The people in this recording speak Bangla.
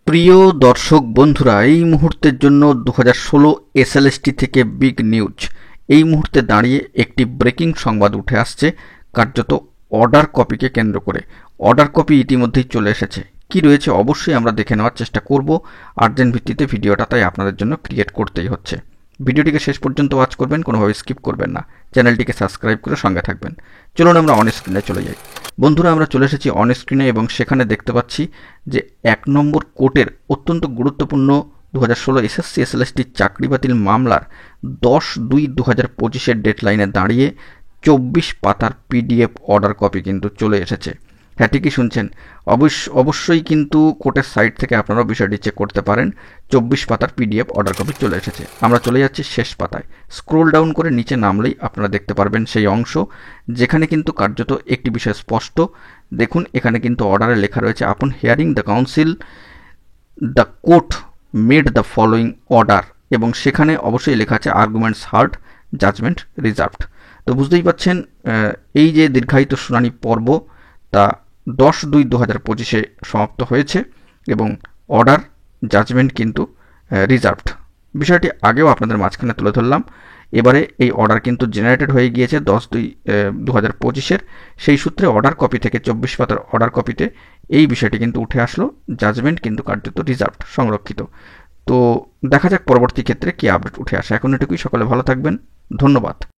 প্রিয় দর্শক বন্ধুরা, এই মুহূর্তের জন্য 2016 এসএলএসটি থেকে বিগ নিউজ। এই মুহূর্তে দাঁড়িয়ে একটি ব্রেকিং সংবাদ উঠে আসছে কার্যত অর্ডার কপিকে কেন্দ্র করে। অর্ডার কপি ইতিমধ্যেই চলে এসেছে। কি রয়েছে অবশ্যই আমরা দেখে নেওয়ার চেষ্টা করব। আর্জেন্ট ভিত্তিতে ভিডিওটা তাই আপনাদের জন্য ক্রিয়েট করতেই হচ্ছে। ভিডিওটিকে শেষ পর্যন্ত ওয়াচ করবেন, কোনোভাবে স্কিপ করবেন না। চ্যানেলটিকে সাবস্ক্রাইব করে সঙ্গে থাকবেন। চলুন আমরা অন স্ক্রিনে চলে যাই। বন্ধুরা, আমরা চলে এসেছি অন স্ক্রিনে এবং সেখানে দেখতে পাচ্ছি যে 1 নম্বর কোর্টের অত্যন্ত গুরুত্বপূর্ণ 2016 এসএসসি এসএলএসটি চাকরি বাতিল মামলার 10/2/2025-এর ডেডলাইনে দাঁড়িয়ে 24 পাতার পিডিএফ অর্ডার কপি কিন্তু চলে এসেছে। হ্যাঁ, ঠিকই শুনছেন। অবশ্যই কিন্তু কোর্টের সাইট থেকে আপনারাও বিষয়টি চেক করতে পারেন। 24 পাতার পিডিএফ অর্ডার কপি চলে এসেছে। আমরা চলে যাচ্ছি শেষ পাতায়। স্ক্রোল ডাউন করে নিচে নামলেই আপনারা দেখতে পারবেন সেই অংশ যেখানে কিন্তু কার্যত একটি বিষয় স্পষ্ট। দেখুন, এখানে কিন্তু অর্ডারে লেখা রয়েছে, আপন hearing the council the court made the following order, এবং সেখানে অবশ্যই লেখা আছে আর্গুমেন্টস হার্ড, জাজমেন্ট রিজার্ভড। তো বুঝতেই পাচ্ছেন এই যে দীর্ঘায়িত শুনানি পর্ব তা 10/2/2025-এ সমাপ্ত হয়েছে এবং অর্ডার জাজমেন্ট কিন্তু রিজার্ভড। বিষয়টি আগেও আপনাদের মাঝখানে তুলে ধরলাম। এবারে এই অর্ডার কিন্তু জেনারেটেড হয়ে গিয়েছে 10/2/2025-এর। সেই সূত্রে অর্ডার কপি থেকে 24 পাতার অর্ডার কপিতে এই বিষয়টি কিন্তু উঠে আসলো, জাজমেন্ট কিন্তু কার্যত রিজার্ভড, সংরক্ষিত। তো দেখা যাক পরবর্তী ক্ষেত্রে কি আপডেট উঠে আসে। এখন এটুকুই। সকলে ভালো থাকবেন। ধন্যবাদ।